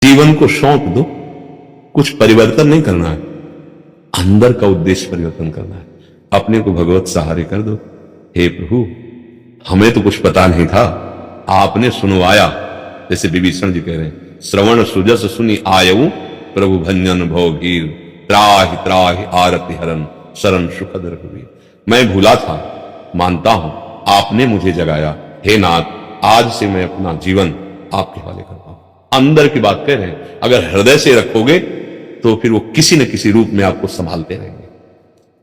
जीवन को सौंप दो, कुछ परिवर्तन नहीं करना है, अंदर का उद्देश्य परिवर्तन करना है। अपने को भगवत सहारे कर दो। हे प्रभु, हमें तो कुछ पता नहीं था, आपने सुनवाया। जैसे विभीषण जी कह रहे हैं, श्रवण सुजस सुनी आयऊ प्रभु भंजन भव भीर, त्राहि त्राहि आरति हरन शरण सुखद रघुवीर। मैं भूला था, मानता हूं, आपने मुझे जगाया। हे नाथ, आज से मैं अपना जीवन आपके हवाले करता हूं। अंदर की बात कह रहे हैं, अगर हृदय से रखोगे तो फिर वो किसी न किसी रूप में आपको संभालते रहेंगे।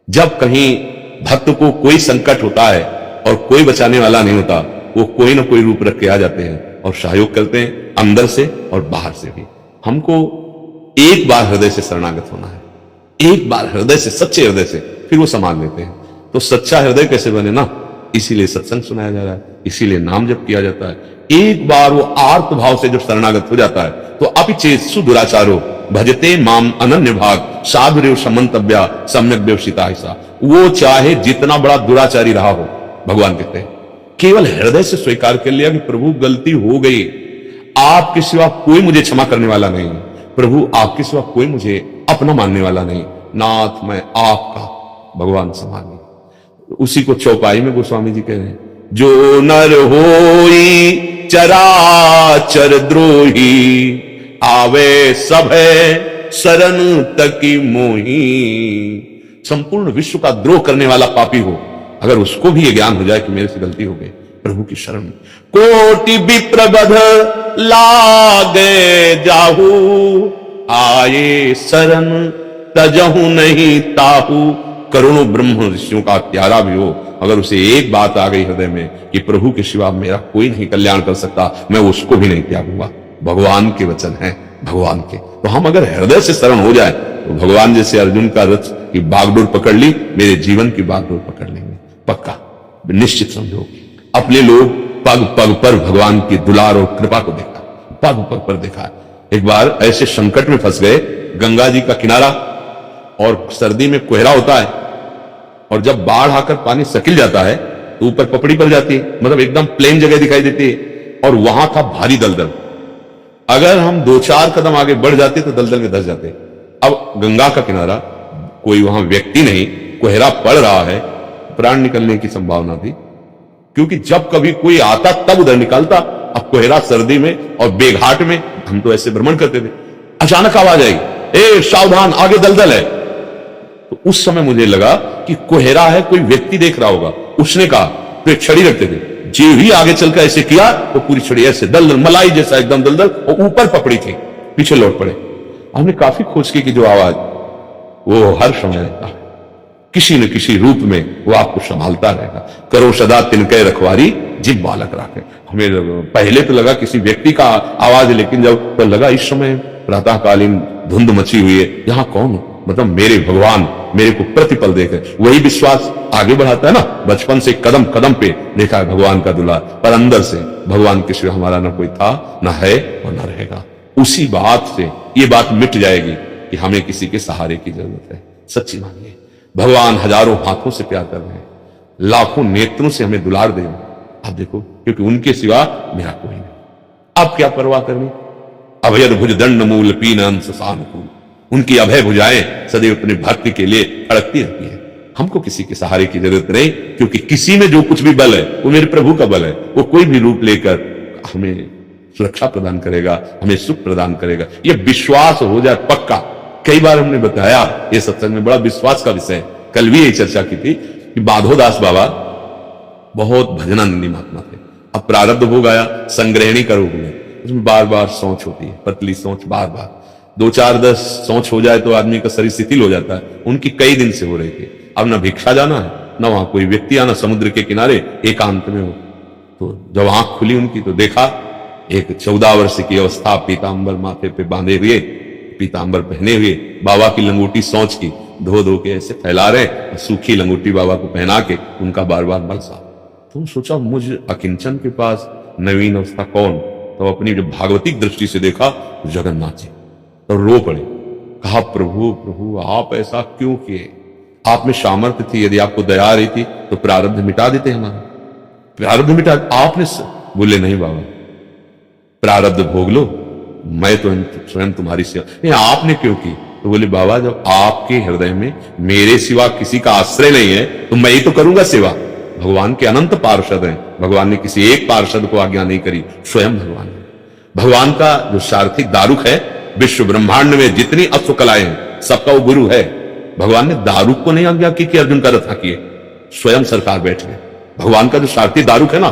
जब कहीं भक्त को कोई संकट होता है और कोई बचाने वाला नहीं होता, वो कोई ना कोई रूप रख के आ जाते हैं और सहयोग करते हैं, अंदर से और बाहर से भी। हमको एक बार हृदय से शरणागत होना है, एक बार हृदय से, सच्चे हृदय से, फिर वो संभाल लेते हैं। तो सच्चा हृदय कैसे बने ना, इसीलिए सत्संग सुनाया जा रहा है, इसीलिए नाम जप किया जाता है। एक बार वो आर्त भाव से जो शरणागत हो जाता है, तो अपिचेत सुदुराचारो भजते माम अनन्य भाग साधुरेव समंतव्या सम्यक व्यवसिता ऐसा। वो चाहे जितना बड़ा दुराचारी रहा हो, भगवान कहते हैं, केवल हृदय से स्वीकार कर लिया कि प्रभु गलती हो गई, आपके सिवा कोई मुझे क्षमा करने वाला नहीं, प्रभु आपके सिवा कोई मुझे अपना मानने वाला नहीं, नाथ मैं आपका, भगवान संभालिए। उसी को चौपाई में गोस्वामी जी कह रहे हैं, जो नर होई चराचर द्रोही, आवे सभे शरण तकी मोही। संपूर्ण विश्व का द्रोह करने वाला पापी हो, अगर उसको भी ये ज्ञान हो जाए कि मेरे से गलती हो गई, प्रभु की शरण में कोटि विप्रबध लागे जाहू, आए शरण तजहू नहीं ताहू। करोड़ों ब्रह्म ऋषियों का प्यारा भी हो, अगर उसे एक बात आ गई हृदय में कि प्रभु के सिवा मेरा कोई नहीं कल्याण कर सकता, मैं उसको भी नहीं त्यागूंगा। भगवान के वचन हैं, भगवान के। तो हम अगर हृदय से शरण हो जाए तो भगवान जैसे अर्जुन का रथ की बागडोर पकड़ ली, मेरे जीवन की बागडोर पकड़ लेंगे, पक्का, निश्चित समझो। अपने लोग पग पग पर भगवान की दुलार और कृपा को देखा, पग पग पर देखा। एक बार ऐसे संकट में फंस गए, गंगा जी का किनारा और सर्दी में कोहरा होता है, और जब बाढ़ आकर पानी सकिल जाता है तो ऊपर पपड़ी पड़ जाती है, मतलब एकदम प्लेन जगह दिखाई देती है, और वहां था भारी दलदल। अगर हम 2-4 कदम आगे बढ़ जाते तो दलदल में धंस जाते। अब गंगा का किनारा, कोई वहां व्यक्ति नहीं, कोहरा पड़ रहा है, प्राण निकलने की संभावना थी, क्योंकि जब कभी कोई आता तब उधर निकलता। अब कोहरा सर्दी में और बेघाट में, हम तो ऐसे भ्रमण करते थे, अचानक आवाज आई, ए सावधान, आगे दलदल है। तो उस समय मुझे लगा कि कोहरा है, कोई व्यक्ति देख रहा होगा। उसने कहा, तो एक छड़ी रखते थे, जो ही आगे चलकर ऐसे किया तो पूरी छड़ी ऐसे दलदल, मलाई जैसा एकदम दलदल, और ऊपर पपड़ी थी, पीछे लौट पड़े। हमने काफी खोज की कि जो आवाज, वो हर समय रहता है, किसी न किसी रूप में वो आपको संभालता रहेगा। करो सदा तिनके रखवारी जिब बालक राखे। हमें पहले तो लगा किसी व्यक्ति का आवाज, लेकिन जब तो लगा इस समय प्रातःकालीन धुंध मची हुई है, यहां कौन, मतलब मेरे भगवान मेरे को प्रतिपल देखे। वही विश्वास आगे बढ़ाता है ना। बचपन से कदम कदम पे देखा है भगवान का दुलार, पर अंदर से भगवान के सिवा हमारा ना कोई था, ना है और ना रहेगा। उसी बात से ये बात मिट जाएगी कि हमें किसी के सहारे की जरूरत है। सच्ची मानिए, भगवान हजारों हाथों से प्यार कर रहे हैं, लाखों नेत्रों से हमें दुलार दे रहे हैं। आप देखो, क्योंकि उनके सिवा मेरा कोई नहीं। अब क्या परवाह करनी। अभयद भुज दंड मूल पीन अंश सानुकूल, उनकी अभय भुजाएं सदैव अपने भक्ति के लिए फड़कती रहती है। हमको किसी के सहारे की जरूरत नहीं, क्योंकि किसी में जो कुछ भी बल है वो मेरे प्रभु का बल है। वो कोई भी रूप लेकर हमें सुरक्षा प्रदान करेगा, हमें सुख प्रदान करेगा। ये विश्वास हो जाए पक्का। कई बार हमने बताया, ये सत्संग में बड़ा विश्वास का विषय, कल भी यही चर्चा की थी कि बाधोदास बाबा बहुत भजनानंदी महात्मा थे। अब प्रारब्ध भोग आया, संग्रहणी का रोग हुआ, उसमें बार बार सोच होती है, पतली सोच, बार बार 2-4-10 सोच हो जाए तो आदमी का शरीर शिथिल हो जाता है। उनकी कई दिन से हो रही थी। अब ना भिक्षा जाना है, ना वहां कोई व्यक्ति आना, समुद्र के किनारे एकांत में हो। तो जब आंख खुली उनकी तो देखा एक 14 वर्ष की अवस्था, पीतांबर माथे पे बांधे हुए, पीतांबर पहने हुए, बाबा की लंगोटी सोच की धो धो के ऐसे फैला रहे, सूखी लंगोटी बाबा को पहना के उनका बार बार मल साफ। तुम सोचा, मुझ अकिंचन के पास नवीन अवस्था कौन। तो अपनी जब भागवतिक दृष्टि से देखा, जगन्नाथ जी, तो रो पड़े। कहा, प्रभु प्रभु आप ऐसा क्यों किए। आप में सामर्थ्य थी, यदि आपको दया आ रही थी तो प्रारब्ध मिटा देते हमारा, प्रारब्ध मिटा। आपने बोले, नहीं बाबा, प्रारब्ध भोग लो, मैं तो स्वयं तुम्हारी सेवा। नहीं, आपने क्यों की? तो बोले बाबा, जब आपके हृदय में मेरे सिवा किसी का आश्रय नहीं है तो मैं ही तो करूंगा सेवा। भगवान के अनंत पार्षद हैं, भगवान ने किसी एक पार्षद को आज्ञा नहीं करी, स्वयं भगवान ने। भगवान का जो सारथिक दारुक है, विश्व ब्रह्मांड में जितनी अश्व कलाएं हैं सबका वो गुरु है। भगवान ने दारुक को नहीं आज्ञा की कि अर्जुन का रथ हाकिए, स्वयं सरकार बैठ गए। भगवान का जो सारथी दारुक है ना,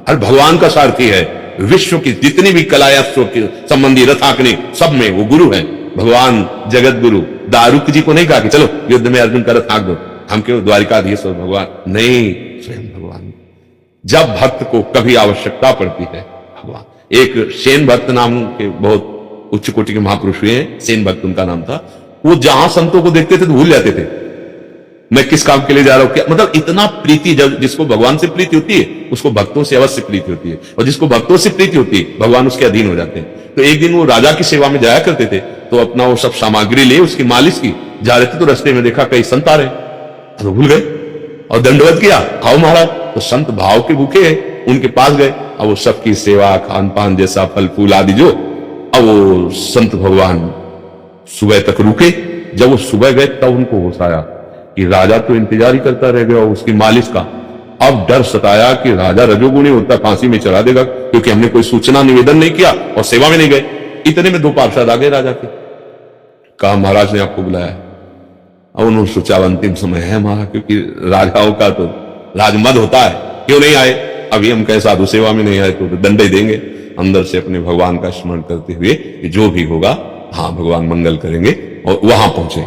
हर भगवान का सारथी है। विश्व की जितनी भी कलाएं अश्व के संबंधी रथ हाकने सब में वो गुरु है। भगवान जगत गुरु दारुक जी को नहीं कहा कि चलो युद्ध में अर्जुन का रथ हाक दो, हम क्यों द्वारिकाधीश और भगवान, नहीं, स्वयं भगवान। जब भक्त को कभी आवश्यकता पड़ती है, भगवान। एक सेन भक्त नाम के बहुत उच्च कोटि के महापुरुष हुए हैं, सेन भक्त उनका नाम था। वो जहां संतों को देखते थे तो भूल जाते थे मैं किस काम के लिए जा रहा हूं, क्या मतलब इतना प्रीति। जब जिसको भगवान से प्रीति होती है उसको भक्तों से अवश्य प्रीति होती है, और जिसको भक्तों से प्रीति होती है भगवान उसके अधीन हो जाते हैं। तो एक दिन वो राजा की सेवा में जाया करते थे, तो अपना वो सब सामग्री ले उसकी मालिश की जा रहे थे, तो रास्ते में देखा कई संत आ रहे, तो भूल गए और दंडवत किया, आओ महाराज। तो संत भाव के भूखे हैं, उनके पास गए। अब वो सबकी सेवा खान पान जैसा फल फूल आदि जो, अब वो संत भगवान सुबह तक रुके। जब वो सुबह गए तब उनको होश आया कि राजा तो इंतजार ही करता रह गया उसकी मालिश का। अब डर सताया कि राजा रजोगुणी होता, फांसी में चढ़ा देगा, क्योंकि हमने कोई सूचना निवेदन नहीं किया और सेवा में नहीं गए। इतने में 2 पार्षद आ गए राजा के, कहा महाराज ने आपको बुलाया। अब उन्होंने सोचा अंतिम समय है हमारा, क्योंकि राजाओं का तो राजमद होता है, क्यों नहीं आए, अभी हम कहे साधु सेवा में नहीं आए तो दंड ही देंगे। अंदर से अपने भगवान का स्मरण करते हुए कि जो भी होगा हाँ भगवान मंगल करेंगे, और वहां पहुंचे।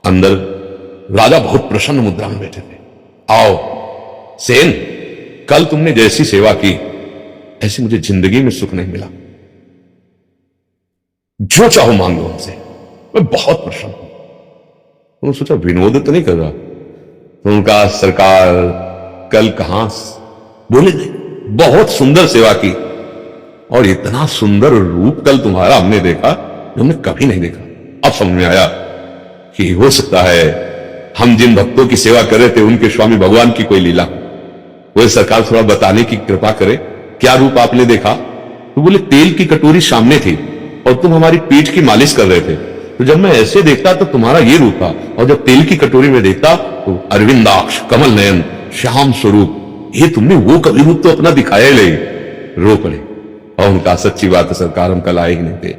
अंदर राजा बहुत प्रसन्न मुद्रा में बैठे थे। आओ सेन, कल तुमने जैसी सेवा की ऐसी मुझे जिंदगी में सुख नहीं मिला, जो चाहो मांग लो हमसे, मैं बहुत प्रसन्न हूं। उन्होंने सोचा विनोद तो नहीं कर रहा, तो उनका सरकार कल कहां, बोले नहीं, बहुत सुंदर सेवा की और इतना सुंदर रूप कल तुम्हारा हमने देखा जो हमने कभी नहीं देखा। अब समझ में आया कि हो सकता है हम जिन भक्तों की सेवा कर रहे थे उनके स्वामी भगवान की कोई लीला। वो सरकार थोड़ा बताने की कृपा करे, क्या रूप आपने देखा? तो बोले तेल की कटोरी सामने थी और तुम हमारी पीठ की मालिश कर रहे थे, तो जब मैं ऐसे देखता तो तुम्हारा ये रूप था, और जब तेल की कटोरी में देखता तो अरविंदाक्ष, कमल नयन, श्याम स्वरूप, ये तुमने वो कभी रूप तो अपना दिखाया ही नहीं। रो पड़े और उनका सच्ची बात है सरकार, हम कल आए ही नहीं थे,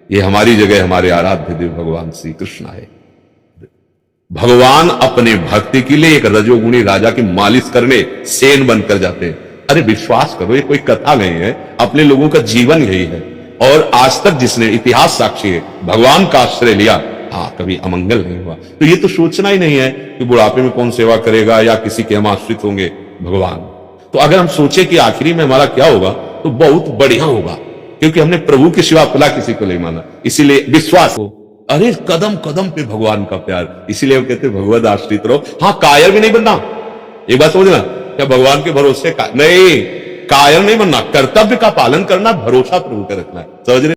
ये हमारी जगह हमारे आराध्य देव भगवान श्री कृष्ण आए। भगवान अपने भक्ति के लिए एक रजोगुणी राजा की मालिश करने सेन बनकर जाते हैं। अरे विश्वास करो, ये कोई कथा नहीं है, अपने लोगों का जीवन यही है। और आज तक जिसने, इतिहास साक्षी है, भगवान का आश्रय लिया, हाँ कभी अमंगल नहीं हुआ। तो ये तो सोचना ही नहीं है कि बुढ़ापे में कौन सेवा करेगा या किसी के हम आश्रित होंगे, भगवान। तो अगर हम सोचे कि आखिरी में हमारा क्या होगा तो बहुत बढ़िया होगा, क्योंकि हमने प्रभु के सिवा खुला किसी को नहीं माना। इसीलिए विश्वास हो, अरे कदम कदम पे भगवान का प्यार, इसीलिए वो कहते भगवद आश्रित रहो। हाँ कायर भी नहीं बनना, एक बात समझना, क्या भगवान के भरोसे नहीं, कायर नहीं बनना, कर्तव्य का पालन करना, भरोसा प्रभु पे रखना है, समझ रहे?